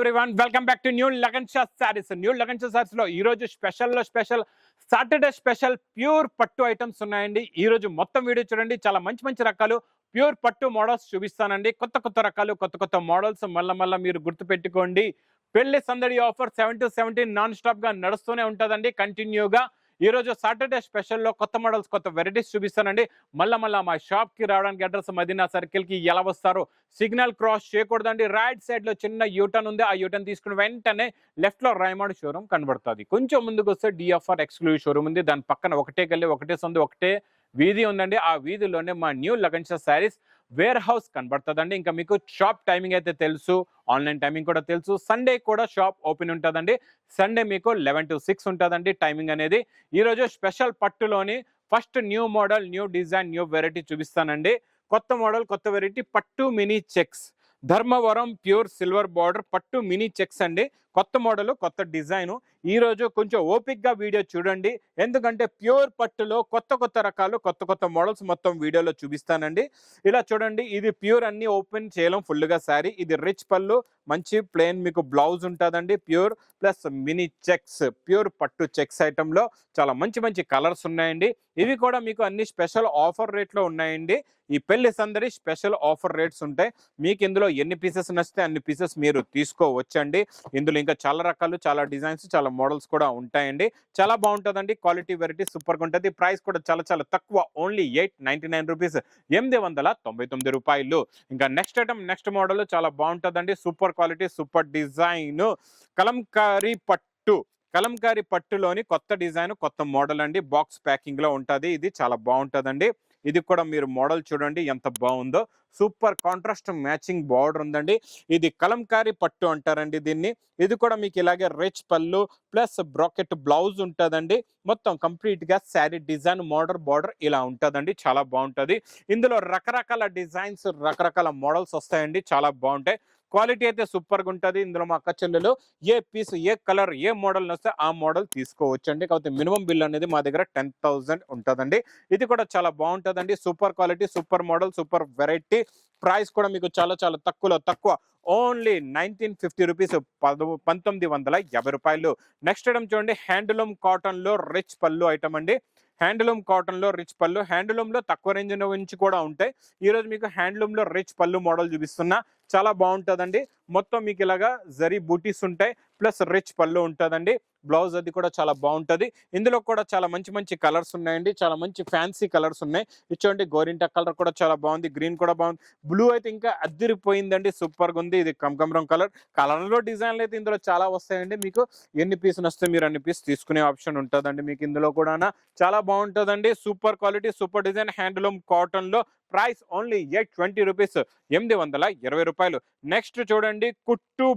Everyone, welcome back to new Lagan Shah saris. New Lagan Shah saris లో ఈ రోజు స్పెషల్ సాటర్డే స్పెషల్ ప్యూర్ పట్టు ఐటమ్స్ ఉన్నాయండి. ఈ రోజు మొత్తం వీడియో చూడండి. చాలా మంచి మంచి రకాలు ప్యూర్ పట్టు మోడల్స్ చూపిస్తానండి. కొత్త రకాలు, కొత్త మోడల్స్ మళ్ళా మీరు గుర్తు పెట్టుకోండి. పెళ్లి సందడి ఆఫర్ 7 to 17 నాన్ స్టాప్ గా నడుస్తూనే ఉంటుందండి కంటిన్యూగా. ఈ రోజు సాటర్డే స్పెషల్లో కొత్త మోడల్స్, కొత్త వెరైటీస్ చూపిస్తానండి. మళ్ళా మా షాప్ కి రావడానికి అడ్రస్ మదీనా సర్కిల్ కి ఎలా వస్తారో సిగ్నల్ క్రాస్ చేయకూడదండి. రైట్ సైడ్ లో చిన్న యూటర్న్ ఉంది. ఆ యూటర్న్ తీసుకుని వెంటనే లెఫ్ట్ లో రైమాండ్ షోరూమ్ కనబడుతుంది. కొంచెం ముందుకు వస్తే డిఎఫ్ఆర్ ఎక్స్క్లూజివ్ షోరూమ్ ఉంది. దాని పక్కన ఒకటే గల్లీ, ఒకటే సందు, ఒకటే వీధి ఉందండి. ఆ వీధిలోనే మా new Lagan Shah sarees warehouse కనబడుతుందండి. ఇంకా మీకు షాప్ టైమింగ్ అయితే తెలుసు, ఆన్లైన్ టైమింగ్ కూడా తెలుసు. సండే కూడా షాప్ ఓపెన్ ఉంటుందండి. సండే మీకు 11 to 6 ఉంటుందండి టైమింగ్ అనేది. ఈరోజు స్పెషల్ పట్టులోని first new model, new design, new variety చూపిస్తానండి. కొత్త మోడల్, కొత్త వెరైటీ పట్టు mini checks, Dharmavaram pure silver border పట్టు మినీ చెక్స్ అండి. కొత్త మోడల్, కొత్త డిజైన్. ఈ రోజు కొంచెం ఓపిక్ గా వీడియో చూడండి, ఎందుకంటే ప్యూర్ పట్టులో కొత్త రకాలు, కొత్త మోడల్స్ మొత్తం వీడియోలో చూపిస్తానండి. ఇలా చూడండి, ఇది ప్యూర్ అన్ని ఓపెన్ చేయలేం ఫుల్ గా శారీ. ఇది రిచ్ పళ్ళు, మంచి ప్లెయిన్ మీకు బ్లౌజ్ ఉంటుందండి. Pure plus mini checks, pure పట్టు చెక్స్ ఐటమ్ లో చాలా మంచి కలర్స్ ఉన్నాయండి. ఇవి కూడా మీకు అన్ని స్పెషల్ ఆఫర్ రేట్ లో ఉన్నాయండి. ఈ పెళ్లి సందడి స్పెషల్ ఆఫర్ రేట్స్ ఉంటాయి. మీకు ఇందులో ఎన్ని పీసెస్ నచ్చితే అన్ని పీసెస్ మీరు తీసుకోవచ్చండి. ఇందులో ఇంకా చాలా రకాలు, చాలా డిజైన్స్, చాలా మోడల్స్ కూడా ఉంటాయండి. చాలా బాగుంటుందండి. క్వాలిటీ వెరైటీ సూపర్ గా ఉంటుంది. ప్రైస్ కూడా చాలా తక్కువ, ఓన్లీ 899 రూపీస్, 899 రూపాయలు. ఇంకా నెక్స్ట్ ఐటమ్, నెక్స్ట్ మోడల్ చాలా బాగుంటుందండి. Super quality, super design, Kalamkari పట్టులోని కొత్త డిజైన్, కొత్త మోడల్ అండి. బాక్స్ ప్యాకింగ్ లో ఉంటుంది. ఇది చాలా బాగుంటుందండి. ఇది కూడా మీరు మోడల్ చూడండి ఎంత బాగుందో. సూపర్ కాంట్రాస్ట్ మ్యాచింగ్ బార్డర్ ఉందండి. ఇది కలంకారీ పట్టు అంటారండి దీన్ని. ఇది కూడా మీకు ఇలాగే రిచ్ పళ్ళు ప్లస్ బ్రాకెట్ బ్లౌజ్ ఉంటుందండి. మొత్తం కంప్లీట్ గా శారీ డిజైన్, బార్డర్ ఇలా ఉంటుందండి. చాలా బాగుంటుంది. ఇందులో రకరకాల డిజైన్స్, రకరకాల మోడల్స్ వస్తాయండి. చాలా బాగుంటాయి. క్వాలిటీ అయితే సూపర్ గా ఉంటుంది. ఇందులో మా అక్క చెల్లెలు ఏ పీస్, ఏ కలర్, ఏ మోడల్ వస్తే ఆ మోడల్ తీసుకోవచ్చండి. కాకపోతే మినిమం బిల్ అనేది మా దగ్గర 10,000 ఉంటుందండి. ఇది కూడా చాలా బాగుంటుందండి. Super quality, super model, super variety. Price కూడా మీకు చాలా తక్కువలో తక్కువ, ఓన్లీ 1950 రూపీస్, 1950 రూపాయలు. నెక్స్ట్ ఐటమ్ చూడండి, హ్యాండ్లూమ్ కాటన్ లో రిచ్ పళ్ళు ఐటమ్ అండి. హ్యాండ్లూమ్ కాటన్ లో రిచ్ పళ్ళు. హ్యాండ్లూమ్ లో తక్కువ రేంజ్ నుంచి కూడా ఉంటాయి. ఈ రోజు మీకు హ్యాండ్లూమ్ లో రిచ్ పళ్ళు మోడల్ చూపిస్తున్నా. చాలా బాగుంటుందండి. మొత్తం మీకు ఇలాగా జరీ బూటీస్ ఉంటాయి, ప్లస్ రిచ్ పళ్ళు ఉంటుందండి. బ్లౌజ్ అది కూడా చాలా బాగుంటుంది. ఇందులో కూడా చాలా మంచి కలర్స్ ఉన్నాయండి. చాలా మంచి ఫ్యాన్సీ కలర్స్ ఉన్నాయి. ఇచ్చోండి, గోరింటా కలర్ కూడా చాలా బాగుంది, గ్రీన్ కూడా బాగుంది, బ్లూ అయితే ఇంకా అద్దిరిపోయిందండి, సూపర్ గా ఉంది. ఇది కమకమరం కలర్ లో డిజైన్లు అయితే ఇందులో చాలా వస్తాయండి. మీకు ఎన్ని పీసులు వస్తే మీరు అన్ని పీస్ తీసుకునే ఆప్షన్ ఉంటుందండి మీకు ఇందులో కూడా. చాలా బాగుంటుందండి. Super quality, super design, handloom cotton లో. ప్రైస్ ఓన్లీ 820 రూపీస్, 820 రూపాయలు. నెక్స్ట్ చూడండి, కుట్టు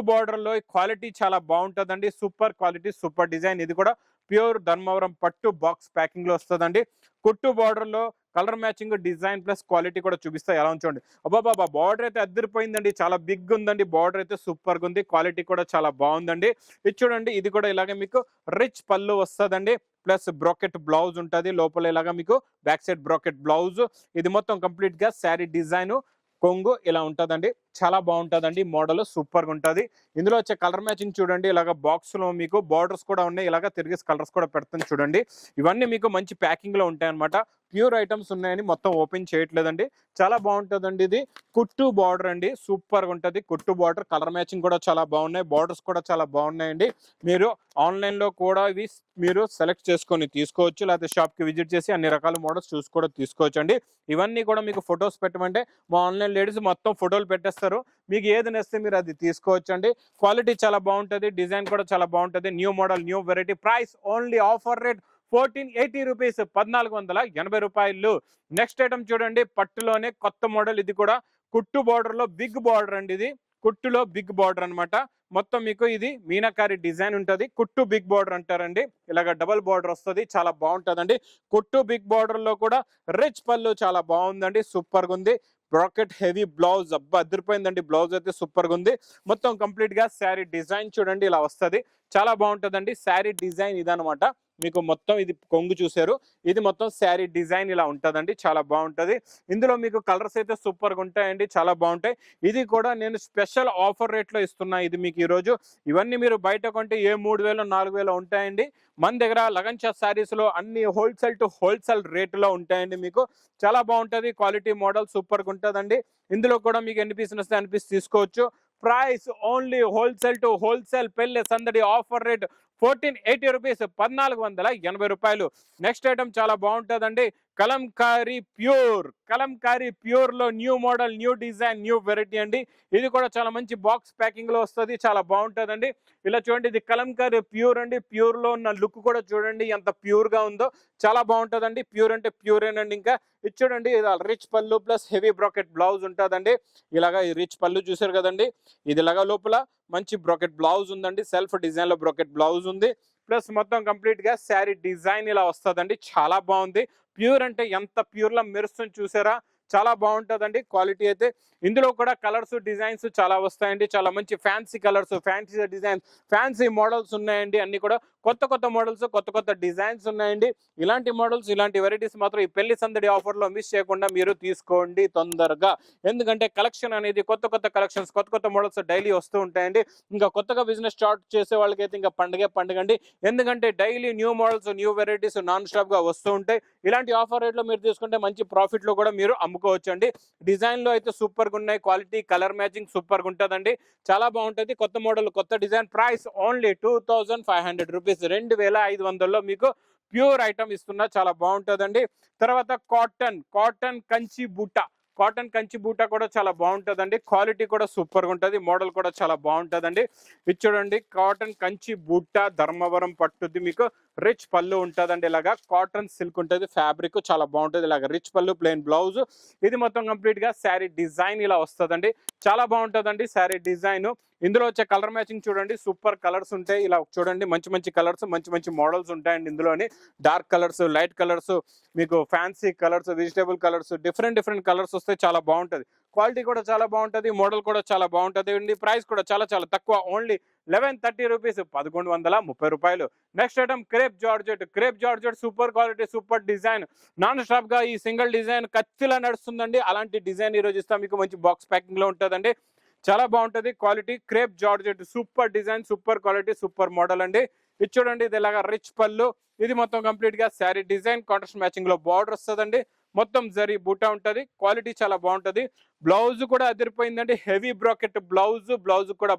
బార్డర్ లో క్వాలిటీ చాలా బాగుంటుందండి. Super quality, super design. ఇది కూడా ప్యూర్ ధర్మవరం పట్టు బాక్స్ ప్యాకింగ్ లో వస్తుందండి. కుట్టు బార్డర్ లో colour matching, design plus quality కూడా చూపిస్తా. ఎలా ఉంచండి, అబ్బాబా బార్డర్ అయితే అద్దరిపోయిందండి. చాలా బిగ్ ఉందండి. బార్డర్ అయితే సూపర్ గా ఉంది. క్వాలిటీ కూడా చాలా బాగుందండి. ఇది చూడండి, ఇది కూడా ఇలాగే మీకు రిచ్ పళ్ళు వస్తుందండి. ప్లస్ బ్రాకెట్ బ్లౌజ్ ఉంటుంది. లోపల ఇలాగా మీకు బ్యాక్ సైడ్ బ్రాకెట్ బ్లౌజ్. ఇది మొత్తం కంప్లీట్ గా శారీ డిజైన్, కొంగు ఇలా ఉంటుందండి. చాలా బాగుంటుందండి. మోడల్ సూపర్ గా ఉంటుంది. ఇందులో వచ్చే కలర్ మ్యాచింగ్ చూడండి, ఇలాగ బాక్స్ లో మీకు బార్డర్స్ కూడా ఉన్నాయి. ఇలాగ తిరిగి కలర్స్ కూడా పెడుతుంది చూడండి. ఇవన్నీ మీకు మంచి ప్యాకింగ్ లో ఉంటాయి అనమాట. ప్యూర్ ఐటమ్స్ ఉన్నాయని మొత్తం ఓపెన్ చేయట్లేదండి. చాలా బాగుంటుందండి. ఇది కుట్టు బార్డర్ అండి, సూపర్ గా ఉంటుంది. కుట్టు బార్డర్, కలర్ మ్యాచింగ్ కూడా చాలా బాగున్నాయి. బార్డర్స్ కూడా చాలా బాగున్నాయండి. మీరు ఆన్లైన్ లో కూడా ఇవి మీరు సెలెక్ట్ చేసుకొని తీసుకోవచ్చు, లేకపోతే షాప్ కి విజిట్ చేసి అన్ని రకాల మోడల్స్ చూసి కూడా తీసుకోవచ్చు అండి. ఇవన్నీ కూడా మీకు ఫొటోస్ పెట్టమంటే మా ఆన్లైన్ లేడీస్ మొత్తం ఫోటోలు పెట్టేస్తారు. మీకు ఏది నచ్చితే మీరు అది తీసుకోవచ్చు అండి. క్వాలిటీ చాలా బాగుంటుంది. డిజైన్ కూడా చాలా బాగుంటుంది. New model, new variety. Price only offer rate 1480 rupees, 1480 రూపాయలు. నెక్స్ట్ ఐటమ్ చూడండి, పట్టులోనే కొత్త మోడల్. ఇది కూడా కుట్టు బార్డర్ లో బిగ్ బార్డర్ అండి. ఇది కుట్టులో బిగ్ బార్డర్ అనమాట. మొత్తం మీకు ఇది మీనాకారి డిజైన్ ఉంటుంది. కుట్టు బిగ్ బార్డర్ అంటారండి. ఇలాగ డబల్ బార్డర్ వస్తుంది. చాలా బాగుంటుందండి. కుట్టు బిగ్ బార్డర్ లో కూడా రిచ్ పళ్ళు చాలా బాగుందండి. సూపర్ గా ఉంది. బ్రాకెట్ హెవీ బ్లౌజ్, అబ్బా అదిరిపోయిందండి. బ్లౌజ్ అయితే సూపర్ గా ఉంది. మొత్తం కంప్లీట్ గా శారీ డిజైన్ చూడండి ఇలా వస్తుంది. చాలా బాగుంటుందండి. శారీ డిజైన్ ఇదనమాట. మీకు మొత్తం ఇది కొంగు చూసారు, ఇది మొత్తం శారీ డిజైన్ ఇలా ఉంటుందండి, చాలా బాగుంటుంది. ఇందులో మీకు కలర్స్ అయితే సూపర్గా ఉంటాయండి, చాలా బాగుంటాయి. ఇది కూడా నేను స్పెషల్ ఆఫర్ రేట్లో ఇస్తున్నా ఇది మీకు ఈరోజు. ఇవన్నీ మీరు బయట కొంటే ఏ 3000 4000 ఉంటాయండి. మన దగ్గర లగన్ షా శారీస్లో అన్ని హోల్సేల్ టు హోల్సేల్ రేటులో ఉంటాయండి. మీకు చాలా బాగుంటుంది, క్వాలిటీ మోడల్ సూపర్గా ఉంటుందండి. ఇందులో కూడా మీకు ఎన్ని పీసులు వస్తే అన్ని పీస్ తీసుకోవచ్చు. Price only wholesale to wholesale పెళ్లి సందడి ఆఫర్ రేట్ 1480 రూపీస్, 1480 రూపాయలు. నెక్స్ట్ ఐటమ్ చాలా బాగుంటుందండి, కలంకారీ ప్యూర్ లో new model, new design, new variety అండి. ఇది కూడా చాలా మంచి బాక్స్ ప్యాకింగ్ లో వస్తుంది, చాలా బాగుంటుందండి. ఇలా చూడండి, ఇది కలంకారీ ప్యూర్ అండి. ప్యూర్ లో ఉన్న లుక్ కూడా చూడండి ఎంత ప్యూర్ గా ఉందో, చాలా బాగుంటుందండి. ప్యూర్ అంటే ప్యూరేనండి. ఇంకా ఇది చూడండి, రిచ్ పళ్ళు ప్లస్ హెవీ బ్రాకెట్ బ్లౌజ్ ఉంటుందండి. ఇలాగా ఈ రిచ్ పళ్ళు చూసారు కదండి, ఇది ఇలాగా లోపల మంచి బ్రాకెట్ బ్లౌజ్ ఉందండి, సెల్ఫ్ డిజైన్ లో బ్రాకెట్ బ్లౌజ్ ఉంది. ప్లస్ మొత్తం కంప్లీట్ గా శారీ డిజైన్ ఇలా వస్తుందండి, చాలా బాగుంది. ప్యూర్ అంటే ఎంత ప్యూర్ లా మెరుస్తుంది చూసారా, చాలా బాగుంటుందండి క్వాలిటీ అయితే. ఇందులో కూడా కలర్స్ డిజైన్స్ చాలా వస్తాయండి, చాలా మంచి fancy colours, fancy designs, fancy models ఉన్నాయండి. అన్ని కూడా కొత్త కొత్త మోడల్స్, కొత్త కొత్త డిజైన్స్ ఉన్నాయండి. ఇలాంటి మోడల్స్, ఇలాంటి వెరైటీస్ మాత్రం ఈ పెళ్లి సందడి ఆఫర్లో మిస్ చేయకుండా మీరు తీసుకోండి తొందరగా. ఎందుకంటే కలెక్షన్ అనేది కొత్త కొత్త కలెక్షన్స్, కొత్త కొత్త మోడల్స్ డైలీ వస్తూ ఉంటాయండి. ఇంకా కొత్తగా బిజినెస్ స్టార్ట్ చేసే వాళ్ళకైతే ఇంకా పండుగ అండి. ఎందుకంటే daily new models, new varieties non stop గా వస్తూ ఉంటాయి. ఇలాంటి ఆఫర్ రేట్లో మీరు తీసుకుంటే మంచి ప్రాఫిట్ లో కూడా మీరు అమ్ముకోవచ్చు అండి. డిజైన్ లో అయితే సూపర్ గా ఉన్నాయి, క్వాలిటీ కలర్ మ్యాచింగ్ సూపర్ గా ఉంటుందండి, చాలా బాగుంటుంది. కొత్త మోడల్, కొత్త డిజైన్. ప్రైస్ ఓన్లీ 2500 రూపీస్, 2500లో మీకు ప్యూర్ ఐటమ్ ఇస్తున్నా, చాలా బాగుంటుందండి. తర్వాత కాటన్ కంచి బూట కూడా చాలా బాగుంటుందండి, క్వాలిటీ కూడా సూపర్ గా ఉంటుంది, మోడల్ కూడా చాలా బాగుంటుందండి. ఇది చూడండి, కాటన్ కంచి బూట ధర్మవరం పట్టుది, మీకు రిచ్ పళ్ళు ఉంటుందండి. ఇలాగా కాటన్ సిల్క్ ఉంటుంది, ఫ్యాబ్రిక్ చాలా బాగుంటుంది. ఇలాగ రిచ్ పళ్ళు, ప్లెయిన్ బ్లౌజ్. ఇది మొత్తం కంప్లీట్ గా శారీ డిజైన్ ఇలా వస్తుందండి, చాలా బాగుంటుందండి శారీ డిజైన్. ఇందులో వచ్చే కలర్ మ్యాచింగ్ చూడండి, సూపర్ కలర్స్ ఉంటాయి. ఇలా చూడండి, మంచి మంచి కలర్స్, మంచి మంచి మోడల్స్ ఉంటాయండి ఇందులోని. డార్క్ కలర్స్, లైట్ కలర్స్, మీకు fancy colours, vegetable colours, different colours వస్తే చాలా బాగుంటుంది. క్వాలిటీ కూడా చాలా బాగుంటుంది, మోడల్ కూడా చాలా బాగుంటుంది. ప్రైస్ కూడా చాలా చాలా తక్కువ, ఓన్లీ 1130 రూపీస్, 1130 రూపాయలు. Next item crepe georgette super quality, super design. Non stop గా ఈ సింగిల్ డిజైన్ కత్తిలా నడుస్తుందండి. అలాంటి డిజైన్ ఈ రోజు ఇస్తాం మీకు, మంచి బాక్స్ ప్యాకింగ్ లో ఉంటుందండి, చాలా బాగుంటుంది quality. Crepe georgette super design, super quality, super model అండి. ఇది చూడండి, ఇది ఇలాగా రిచ్ పళ్ళు. ఇది మొత్తం కంప్లీట్ గా శారీ డిజైన్, కాంట్రాస్ట్ మ్యాచింగ్ లో బార్డర్ వస్తుందండి. మొత్తం జరీ బూటా ఉంటది, క్వాలిటీ చాలా బాగుంటది. బ్లౌజ్ కూడా అదిరిపోయిందండి, హెవీ బ్రాకెట్ బ్లౌజ్ కూడా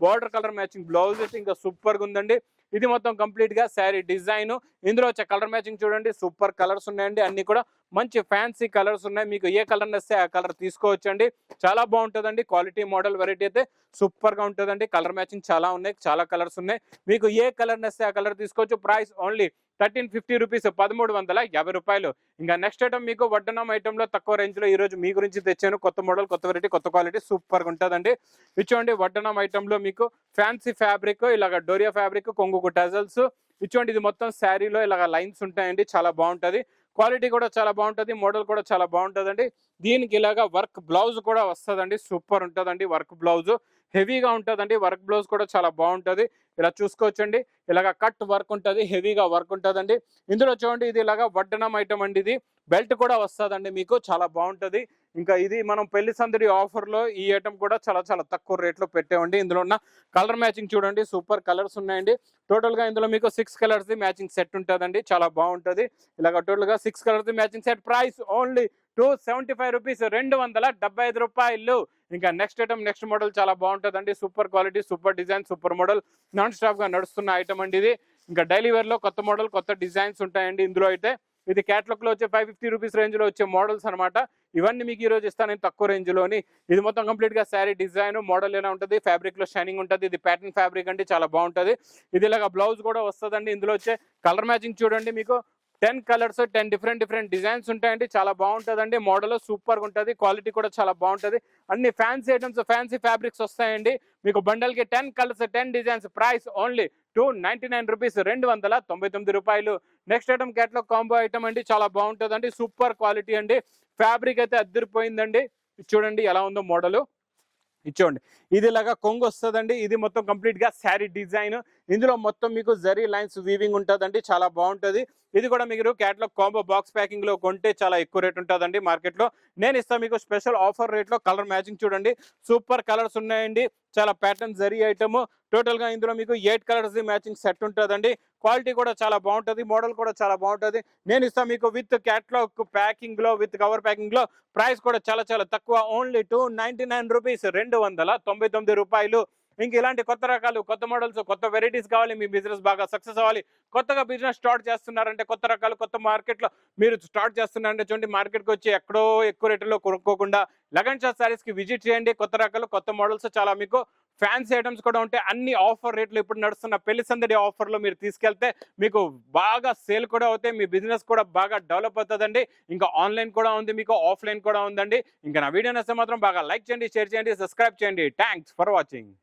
బార్డర్ కలర్ మ్యాచింగ్ బ్లౌజ్ అయితే ఇంకా సూపర్ గా ఉందండి. ఇది మొత్తం కంప్లీట్ గా శారీ డిజైన్. ఇందులో వచ్చే కలర్ మ్యాచింగ్ చూడండి, సూపర్ కలర్స్ ఉన్నాయండి, అన్ని కూడా మంచి ఫ్యాన్సీ కలర్స్ ఉన్నాయి. మీకు ఏ కలర్ నస్తే ఆ కలర్ తీసుకోవచ్చండి, చాలా బాగుంటుందండి. క్వాలిటీ మోడల్ వెరైటీ అయితే సూపర్ గా ఉంటుందండి. కలర్ మ్యాచింగ్ చాలా ఉన్నాయి, చాలా కలర్స్ ఉన్నాయి. మీకు ఏ కలర్ నస్తే ఆ కలర్ తీసుకోవచ్చు. ప్రైస్ ఓన్లీ 1350 రూపీస్, 1350 రూపాయలు. ఇంకా నెక్స్ట్ ఐటమ్ మీకు వడ్డనం ఐటమ్ లో తక్కువ రేంజ్ లో ఈ రోజు మీ గురించి తెచ్చాను. కొత్త మోడల్, కొత్త వెరైటీ, కొత్త క్వాలిటీ, సూపర్ గా ఉంటుందండి. ఇచ్చోండి, వడ్డనం ఐటమ్ లో మీకు ఫ్యాన్సీ ఫ్యాబ్రిక్, ఇలాగ డోరియా ఫ్యాబ్రిక్, కొంగు టజల్స్. ఇచ్చోండి, ఇది మొత్తం శారీలో ఇలాగ లైన్స్ ఉంటాయండి, చాలా బాగుంటది. క్వాలిటీ కూడా చాలా బాగుంటది, మోడల్ కూడా చాలా బాగుంటదండి. దీనికి ఇలాగా వర్క్ బ్లౌజ్ కూడా వస్తుందండి, సూపర్ ఉంటుందండి. వర్క్ బ్లౌజ్ హెవీగా ఉంటుందండి, వర్క్ బ్లౌజ్ కూడా చాలా బాగుంటది. ఇలా చూసుకోవచ్చండి, ఇలాగ కట్ వర్క్ ఉంటుంది, హెవీగా వర్క్ ఉంటుందండి. ఇందులో చూడండి, ఇది ఇలాగా వడ్డనం ఐటమ్ అండి. ఇది బెల్ట్ కూడా వస్తుందండి మీకు, చాలా బాగుంటది. ఇంకా ఇది మనం పెళ్లి సందడి ఆఫర్ లో ఈ ఐటమ్ కూడా చాలా చాలా తక్కువ రేట్ లో పెట్టామండి. ఇందులో ఉన్న కలర్ మ్యాచింగ్ చూడండి, సూపర్ కలర్స్ ఉన్నాయండి. టోటల్ గా ఇందులో మీకు 6 కలర్స్ మ్యాచింగ్ సెట్ ఉంటుందండి, చాలా బాగుంటది. ఇలాగ టోటల్ గా 6 colours matching set. Price only 275 rupees, 275 రూపాయలు. ఇంకా నెక్స్ట్ ఐటమ్, నెక్స్ట్ మోడల్ చాలా బాగుంటుందండి, super quality, super design, super model, non stop గా నడుస్తున్న ఐటమ్ అండి ఇది. ఇంకా డైలీ వేర్ లో కొత్త మోడల్, కొత్త డిజైన్స్ ఉంటాయండి ఇందులో అయితే. ఇది క్యాటలాగ్ లో వచ్చే 550 రూపీస్ రేంజ్ లో వచ్చే మోడల్స్ అనమాట. ఇవన్నీ మీకు ఈ రోజు ఇస్తాను నేను తక్కువ రేంజ్ లోని. ఇది మొత్తం కంప్లీట్ గా శారీ డిజైన్, మోడల్ ఎలా ఉంటుంది, ఫ్యాబ్రిక్ లో షైనింగ్ ఉంటుంది. ఇది ప్యాటర్న్ ఫ్యాబ్రిక్ అంటే చాలా బాగుంటది. ఇది ఇలాగా బ్లౌజ్ కూడా వస్తుందండి. ఇందులో వచ్చే కలర్ మ్యాచింగ్ చూడండి, మీకు 10 కలర్స్, 10 డిఫరెంట్ డిజైన్స్ ఉంటాయండి, చాలా బాగుంటుందండి. మోడల్ సూపర్ గా ఉంటుంది, క్వాలిటీ కూడా చాలా బాగుంటుంది. అన్ని ఫ్యాన్సీ ఐటమ్స్, ఫ్యాన్సీ ఫ్యాబ్రిక్స్ వస్తాయండి మీకు. బండల్ కి 10 colours, 10 designs. Price only 299 rupees, 299 రూపాయలు. Next item catalogue combo item అండి, చాలా బాగుంటుందండి, సూపర్ క్వాలిటీ అండి. ఫ్యాబ్రిక్ అయితే అద్దరిపోయిందండి. చూడండి ఎలా ఉందో మోడల్. ఇచ్చోండి, ఇది ఇలాగా కొంగు వస్తుందండి. ఇది మొత్తం కంప్లీట్ గా శారీ డిజైన్. ఇందులో మొత్తం మీకు జరీ లైన్స్ వీవింగ్ ఉంటదండి. చాలా బాగుంటది. ఇది కూడా మీరు క్యాటలాగ్ కాంబో బాక్స్ ప్యాకింగ్ లో కొంటే చాలా ఎక్కువ రేట్ ఉంటదండి మార్కెట్ లో. నేను ఇస్తా మీకు స్పెషల్ ఆఫర్ రేట్ లో. కలర్ మ్యాచింగ్ చూడండి, సూపర్ కలర్స్ ఉన్నాయండి. చాలా ప్యాటర్న్ జరీ ఐటమ్. టోటల్ గా ఇందులో మీకు 8 కలర్స్ మ్యాచింగ్ సెట్ ఉంటదండి. క్వాలిటీ కూడా చాలా బాగుంటది, మోడల్ కూడా చాలా బాగుంటది. నేను ఇస్తా మీకు విత్ క్యాటలాగ్ ప్యాకింగ్ లో, విత్ కవర్ ప్యాకింగ్ లో. ప్రైస్ కూడా చాలా చాలా తక్కువ, ఓన్లీ 299 రూపీస్, 299 రూపాయలు. ఇంక ఇలాంటి కొత్త రకాలు, కొత్త మోడల్స్, కొత్త వెరైటీస్ కావాలి, మీ బిజినెస్ బాగా సక్సెస్ అవ్వాలి, కొత్తగా బిజినెస్ స్టార్ట్ చేస్తున్నారంటే, కొత్త రకాలు, కొత్త మార్కెట్ లో మీరు స్టార్ట్ చేస్తున్నారంటే చూడండి, మార్కెట్ కి వచ్చి ఎక్కడో ఎక్కువ రేటులో కొనుక్కోకుండా లగన్ షా సారీస్ కి విజిట్ చేయండి. కొత్త రకాలు, కొత్త మోడల్స్, చాలా మీకు ఫ్యాన్సీ ఐటమ్స్ కూడా ఉంటాయి. అన్ని ఆఫర్ రేట్లు, ఇప్పుడు నడుస్తున్న పెళ్లి సందడి ఆఫర్ లో మీరు తీసుకెళ్తే మీకు బాగా సేల్ కూడా అవుతాయి, మీ బిజినెస్ కూడా బాగా డెవలప్ అవుతుందండి. ఇంకా ఆన్లైన్ కూడా ఉంది, మీకు ఆఫ్లైన్ కూడా ఉందండి. ఇంకా నా వీడియో నచ్చితే మాత్రం బాగా లైక్ చేయండి, షేర్ చేయండి, సబ్స్క్రైబ్ చేయండి. Thanks for watching.